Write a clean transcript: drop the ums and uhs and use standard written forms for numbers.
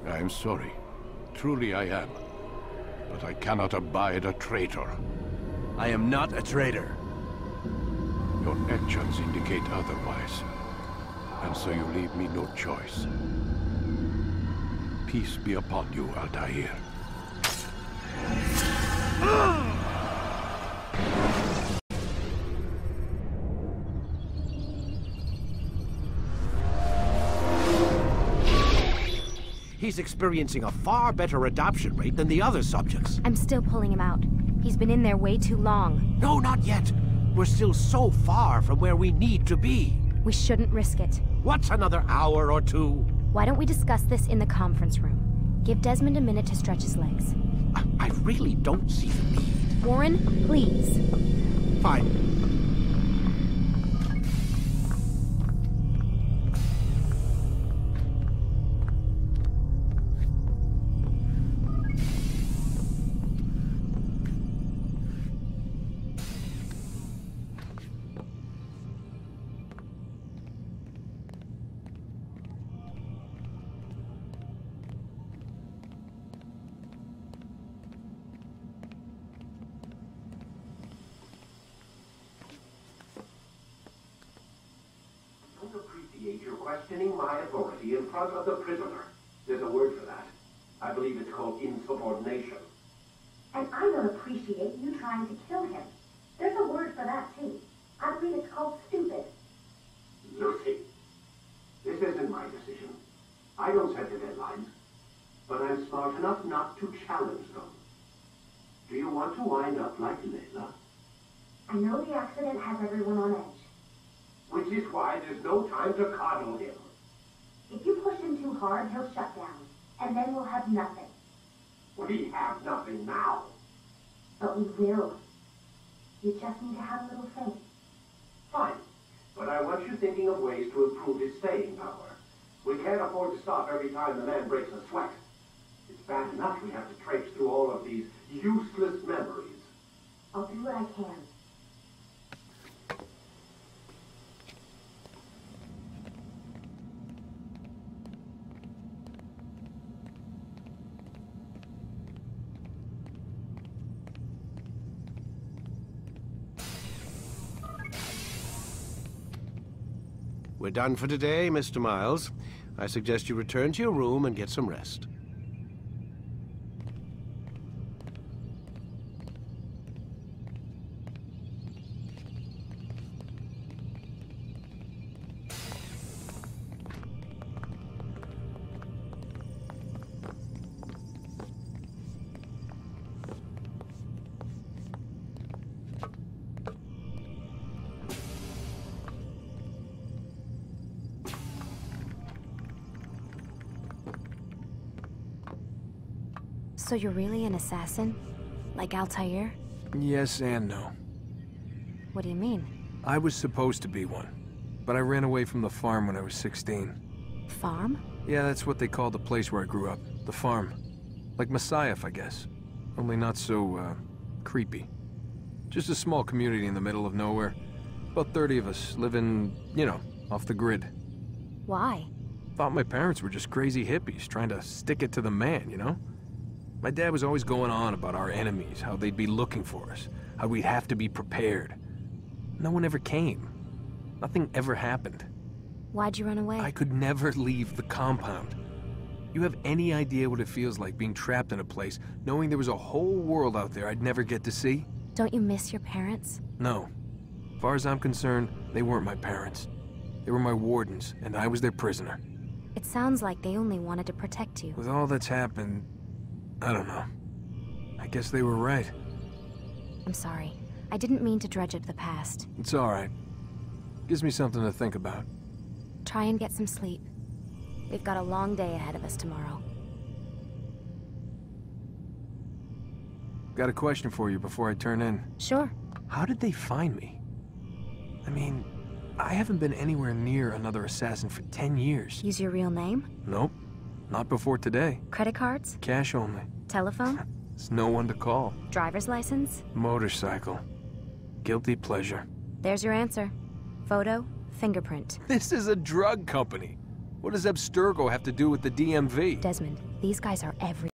I am sorry. Truly I am. But I cannot abide a traitor. I am not a traitor. Your actions indicate otherwise. And so you leave me no choice. Peace be upon you, Altair. He's experiencing a far better adoption rate than the other subjects. I'm still pulling him out. He's been in there way too long. No, not yet. We're still so far from where we need to be. We shouldn't risk it. What's another hour or two? Why don't we discuss this in the conference room? Give Desmond a minute to stretch his legs. I really don't see the need. Warren, please. Fine. You're questioning my authority in front of the prisoner. There's a word for that. I believe it's called insubordination. And I don't appreciate you trying to kill him. There's a word for that, too. I believe it's called stupid. Lucy, this isn't my decision. I don't set the deadlines. But I'm smart enough not to challenge them. Do you want to wind up like Layla? I know the accident has everyone on edge. Which is why there's no time to coddle him. If you push him too hard, he'll shut down. And then we'll have nothing. We have nothing now. But we will. You just need to have a little faith. Fine. But I want you thinking of ways to improve his staying power. We can't afford to stop every time the man breaks a sweat. It's bad enough we have to traipse through all of these useless memories. I'll do what I can. We're done for today, Mr. Miles. I suggest you return to your room and get some rest. So you're really an assassin? Like Altair? Yes and no. What do you mean? I was supposed to be one, but I ran away from the farm when I was 16. Farm? Yeah, that's what they called the place where I grew up. The farm. Like Messiah, I guess. Only not so, creepy. Just a small community in the middle of nowhere. About 30 of us, living, you know, off the grid. Why? Thought my parents were just crazy hippies, trying to stick it to the man, you know? My dad was always going on about our enemies, how they'd be looking for us, how we'd have to be prepared. No one ever came. Nothing ever happened. Why'd you run away? I could never leave the compound. You have any idea what it feels like being trapped in a place, knowing there was a whole world out there I'd never get to see? Don't you miss your parents? No. As far as I'm concerned, they weren't my parents. They were my wardens, and I was their prisoner. It sounds like they only wanted to protect you. With all that's happened, I don't know. I guess they were right. I'm sorry. I didn't mean to dredge up the past. It's all right. Gives me something to think about. Try and get some sleep. We've got a long day ahead of us tomorrow. Got a question for you before I turn in. Sure. How did they find me? I mean, I haven't been anywhere near another assassin for 10 years. Use your real name? Nope. Not before today. Credit cards? Cash only. Telephone? There's no one to call. Driver's license? Motorcycle. Guilty pleasure. There's your answer. Photo, fingerprint. This is a drug company. What does Abstergo have to do with the DMV? Desmond, these guys are every